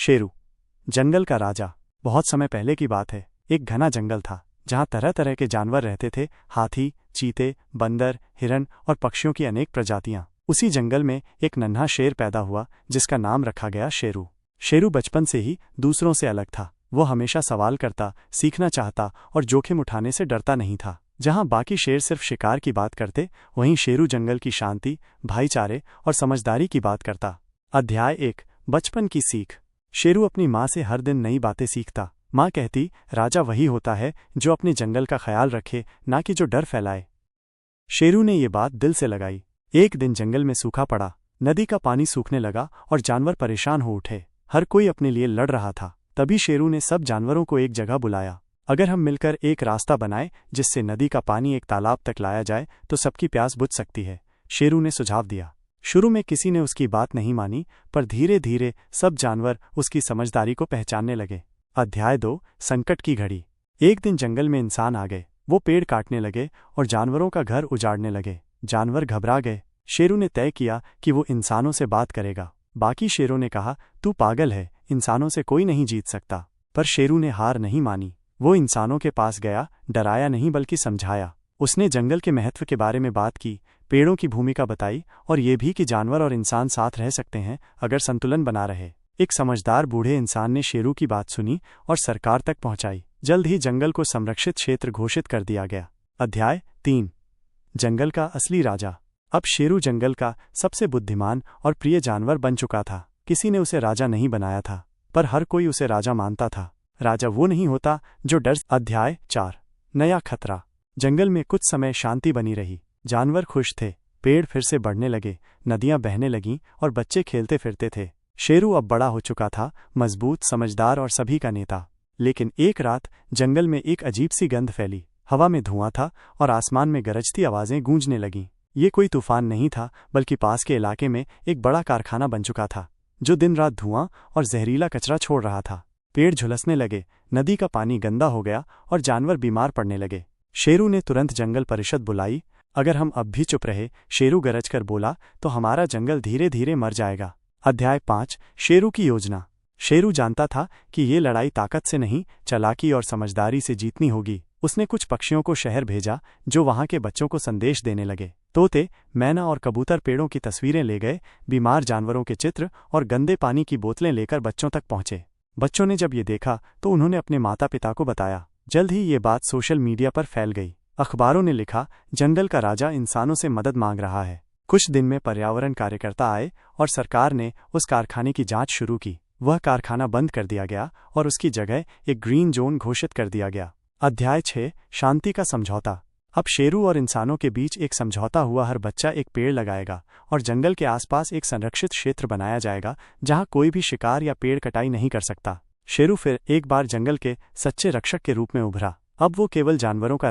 शेरू, जंगल का राजा। बहुत समय पहले की बात है। एक घना जंगल था जहां तरह तरह के जानवर रहते थे। हाथी, चीते, बंदर, हिरन और पक्षियों की अनेक प्रजातियां। उसी जंगल में एक नन्हा शेर पैदा हुआ जिसका नाम रखा गया शेरू। शेरू बचपन से ही दूसरों से अलग था। वो हमेशा सवाल करता, सीखना चाहता और जोखिम उठाने से डरता नहीं था। जहां बाकी शेर सिर्फ शिकार की बात करते, वहीं शेरू जंगल की शांति, भाईचारे और समझदारी की बात करता। अध्याय 1, बचपन की सीख। शेरू अपनी माँ से हर दिन नई बातें सीखता। माँ कहती, राजा वही होता है जो अपने जंगल का ख्याल रखे, ना कि जो डर फैलाए। शेरू ने ये बात दिल से लगाई। एक दिन जंगल में सूखा पड़ा, नदी का पानी सूखने लगा और जानवर परेशान हो उठे। हर कोई अपने लिए लड़ रहा था। तभी शेरू ने सब जानवरों को एक जगह बुलाया। अगर हम मिलकर एक रास्ता बनाएं जिससे नदी का पानी एक तालाब तक लाया जाए तो सबकी प्यास बुझ सकती है, शेरू ने सुझाव दिया। शुरू में किसी ने उसकी बात नहीं मानी, पर धीरे धीरे सब जानवर उसकी समझदारी को पहचानने लगे। अध्याय 2, संकट की घड़ी। एक दिन जंगल में इंसान आ गए। वो पेड़ काटने लगे और जानवरों का घर उजाड़ने लगे। जानवर घबरा गए। शेरू ने तय किया कि वो इंसानों से बात करेगा। बाकी शेरों ने कहा, तू पागल है, इंसानों से कोई नहीं जीत सकता। पर शेरू ने हार नहीं मानी। वो इंसानों के पास गया, डराया नहीं बल्कि समझाया। उसने जंगल के महत्व के बारे में बात की, पेड़ों की भूमिका बताई और ये भी कि जानवर और इंसान साथ रह सकते हैं अगर संतुलन बना रहे। एक समझदार बूढ़े इंसान ने शेरू की बात सुनी और सरकार तक पहुंचाई। जल्द ही जंगल को संरक्षित क्षेत्र घोषित कर दिया गया। अध्याय 3, जंगल का असली राजा। अब शेरू जंगल का सबसे बुद्धिमान और प्रिय जानवर बन चुका था। किसी ने उसे राजा नहीं बनाया था, पर हर कोई उसे राजा मानता था। राजा वो नहीं होता जो डर। अध्याय 4, नया खतरा। जंगल में कुछ समय शांति बनी रही। जानवर खुश थे, पेड़ फिर से बढ़ने लगे, नदियां बहने लगीं और बच्चे खेलते फिरते थे। शेरू अब बड़ा हो चुका था, मजबूत, समझदार और सभी का नेता। लेकिन एक रात जंगल में एक अजीब सी गंध फैली। हवा में धुआं था और आसमान में गरजती आवाजें गूंजने लगीं। ये कोई तूफान नहीं था, बल्कि पास के इलाके में एक बड़ा कारखाना बन चुका था जो दिन रात धुआं और जहरीला कचरा छोड़ रहा था। पेड़ झुलसने लगे, नदी का पानी गंदा हो गया और जानवर बीमार पड़ने लगे। शेरू ने तुरंत जंगल परिषद बुलाई। अगर हम अब भी चुप रहे, शेरू गरज कर बोला, तो हमारा जंगल धीरे धीरे मर जाएगा। अध्याय 5, शेरू की योजना। शेरू जानता था कि ये लड़ाई ताकत से नहीं, चालाकी और समझदारी से जीतनी होगी। उसने कुछ पक्षियों को शहर भेजा जो वहां के बच्चों को संदेश देने लगे। तोते, मैना और कबूतर पेड़ों की तस्वीरें ले गए। बीमार जानवरों के चित्र और गंदे पानी की बोतलें लेकर बच्चों तक पहुंचे। बच्चों ने जब ये देखा तो उन्होंने अपने माता पिता को बताया। जल्द ही ये बात सोशल मीडिया पर फैल गई। अखबारों ने लिखा, जंगल का राजा इंसानों से मदद मांग रहा है। कुछ दिन में पर्यावरण कार्यकर्ता आए और सरकार ने उस कारखाने की जांच शुरू की। वह कारखाना बंद कर दिया गया और उसकी जगह एक ग्रीन जोन घोषित कर दिया गया। अध्याय 6, शांति का समझौता। अब शेरू और इंसानों के बीच एक समझौता हुआ। हर बच्चा एक पेड़ लगाएगा और जंगल के आसपास एक संरक्षित क्षेत्र बनाया जाएगा जहां कोई भी शिकार या पेड़ कटाई नहीं कर सकता। शेरू फिर एक बार जंगल के सच्चे रक्षक के रूप में उभरा। अब वो केवल जानवरों का